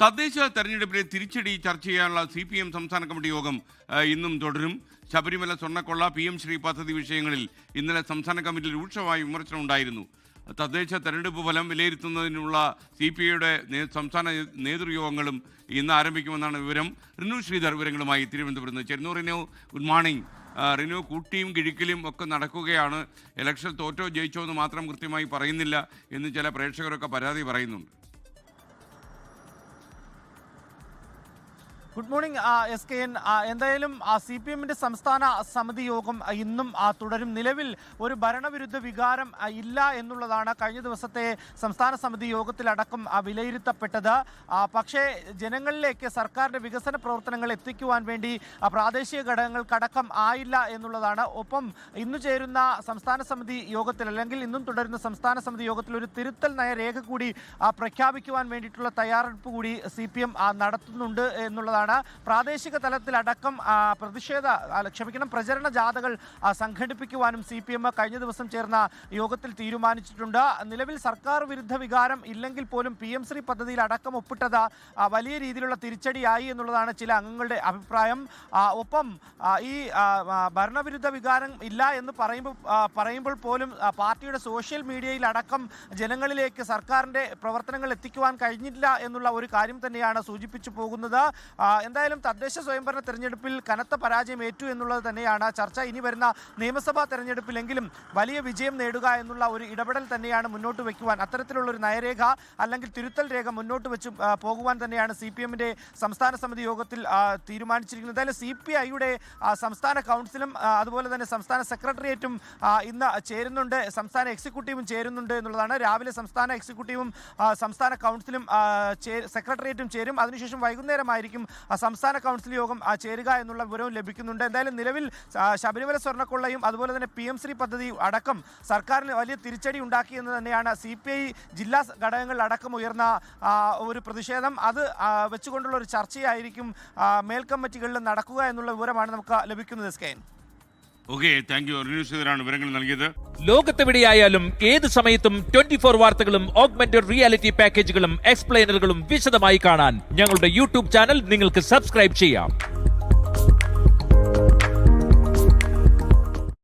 തദ്ദേശ തെരഞ്ഞെടുപ്പിലെ തിരിച്ചടി ചർച്ച ചെയ്യാനുള്ള CPM സംസ്ഥാന കമ്മിറ്റി യോഗം ഇന്നും തുടരും. ശബരിമല സ്വർണ്ണക്കൊള്ള PM ശ്രീ പദ്ധതി വിഷയങ്ങളിൽ ഇന്നലെ സംസ്ഥാന കമ്മിറ്റിയിൽ രൂക്ഷമായ വിമർശനം ഉണ്ടായിരുന്നു. തദ്ദേശ തെരഞ്ഞെടുപ്പ് ഫലം വിലയിരുത്തുന്നതിനുള്ള CPIയുടെ സംസ്ഥാന നേതൃയോഗങ്ങളും ഇന്ന് ആരംഭിക്കുമെന്നാണ് വിവരം. റിനു ശ്രീധർ വിവരങ്ങളുമായി തിരുവനന്തപുരത്ത് ചേരുന്നു. Rinu, good morning. റിനു, കൂട്ടിയും കിഴിക്കലും ഒക്കെ നടക്കുകയാണ്. ഇലക്ഷൻ തോറ്റോ ജയിച്ചോ എന്ന് മാത്രം കൃത്യമായി പറയുന്നില്ല എന്ന് ചില പ്രേക്ഷകരൊക്കെ പരാതി പറയുന്നുണ്ട്. Good morning SKN. എന്തായാലും CPMന്റെ സംസ്ഥാന സമിതി യോഗം ഇന്നും തുടരും. നിലവിൽ ഒരു ഭരണവിരുദ്ധ വികാരം ഇല്ല എന്നുള്ളതാണ് കഴിഞ്ഞ ദിവസത്തെ സംസ്ഥാന സമിതി യോഗത്തിലടക്കം വിലയിരുത്തപ്പെട്ടത്. പക്ഷേ ജനങ്ങളിലേക്ക് സർക്കാരിൻ്റെ വികസന പ്രവർത്തനങ്ങൾ എത്തിക്കുവാൻ വേണ്ടി പ്രാദേശിക ഘടകങ്ങൾക്കടക്കം ആയില്ല എന്നുള്ളതാണ്. ഒപ്പം ഇന്ന് ചേരുന്ന സംസ്ഥാന സമിതി യോഗത്തിൽ, അല്ലെങ്കിൽ ഇന്നും തുടരുന്ന സംസ്ഥാന സമിതി യോഗത്തിൽ ഒരു തിരുത്തൽ നയരേഖ കൂടി പ്രഖ്യാപിക്കുവാൻ വേണ്ടിയിട്ടുള്ള തയ്യാറെടുപ്പ് കൂടി CPM നടത്തുന്നുണ്ട് എന്നുള്ളതാണ്. പ്രാദേശിക തലത്തിലടക്കം പ്രചരണ ജാഥകൾ സംഘടിപ്പിക്കുവാനും CPM കഴിഞ്ഞ ദിവസം ചേർന്ന യോഗത്തിൽ തീരുമാനിച്ചിട്ടുണ്ട്. നിലവിൽ സർക്കാർ വിരുദ്ധ വികാരം ഇല്ലെങ്കിൽ പോലും PM ശ്രീ പദ്ധതിയിൽ അടക്കം ഒപ്പിട്ടത് വലിയ രീതിയിലുള്ള തിരിച്ചടിയായി എന്നുള്ളതാണ് ചില അംഗങ്ങളുടെ അഭിപ്രായം. ഒപ്പം ഈ ഭരണവിരുദ്ധ വികാരം ഇല്ല എന്ന് പറയുമ്പോൾ പോലും പാർട്ടിയുടെ സോഷ്യൽ മീഡിയയിൽ അടക്കം ജനങ്ങളിലേക്ക് സർക്കാരിൻ്റെ പ്രവർത്തനങ്ങൾ എത്തിക്കുവാൻ കഴിഞ്ഞില്ല എന്നുള്ള ഒരു കാര്യം തന്നെയാണ് സൂചിപ്പിച്ചു പോകുന്നത്. എന്തായാലും തദ്ദേശ സ്വയംഭരണ തെരഞ്ഞെടുപ്പിൽ കനത്ത പരാജയം ഏറ്റു എന്നുള്ളത് തന്നെയാണ് ചർച്ച. ഇനി വരുന്ന നിയമസഭാ തെരഞ്ഞെടുപ്പിലെങ്കിലും വലിയ വിജയം നേടുക എന്നുള്ള ഒരു ഇടപെടൽ തന്നെയാണ് മുന്നോട്ട് വയ്ക്കുവാൻ, അത്തരത്തിലുള്ള ഒരു നയരേഖ അല്ലെങ്കിൽ തിരുത്തൽ രേഖ മുന്നോട്ട് വെച്ച് പോകുവാൻ തന്നെയാണ് CPMന്റെ സംസ്ഥാന സമിതി യോഗത്തിൽ തീരുമാനിച്ചിരിക്കുന്നത്. എന്തായാലും CPIയുടെ സംസ്ഥാന കൗൺസിലും അതുപോലെ തന്നെ സംസ്ഥാന സെക്രട്ടേറിയറ്റും ഇന്ന് ചേരുന്നുണ്ട്, സംസ്ഥാന എക്സിക്യൂട്ടീവും ചേരുന്നുണ്ട് എന്നുള്ളതാണ്. രാവിലെ സംസ്ഥാന എക്സിക്യൂട്ടീവും സംസ്ഥാന കൗൺസിലും സെക്രട്ടേറിയറ്റും ചേരും. അതിനുശേഷം വൈകുന്നേരമായിരിക്കും സംസ്ഥാന കൗൺസിൽ യോഗം ചേരുക എന്നുള്ള വിവരവും ലഭിക്കുന്നുണ്ട്. എന്തായാലും നിലവിൽ ശബരിമല സ്വർണ്ണക്കൊള്ളയും അതുപോലെ തന്നെ PM ശ്രീ പദ്ധതി അടക്കം സർക്കാരിന് വലിയ തിരിച്ചടി ഉണ്ടാക്കി എന്ന് തന്നെയാണ് CPI ജില്ലാ ഘടകങ്ങളിൽ അടക്കം ഉയർന്ന ഒരു പ്രതിഷേധം. അത് വെച്ചുകൊണ്ടുള്ള ഒരു ചർച്ചയായിരിക്കും മേൽക്കമ്മിറ്റികളിൽ നടക്കുക എന്നുള്ള വിവരമാണ് നമുക്ക് ലഭിക്കുന്നത്. SKN. വിവരങ്ങൾ നൽകിയത്. ലോകത്തെവിടെയായാലും ഏത് സമയത്തും 24 വാർത്തകളും ഓഗ്മെന്റഡ് റിയാലിറ്റി പാക്കേജുകളും എക്സ്പ്ലെയിനറുകളും വിശദമായി കാണാൻ ഞങ്ങളുടെ YouTube ചാനൽ നിങ്ങൾക്ക് സബ്സ്ക്രൈബ് ചെയ്യാം.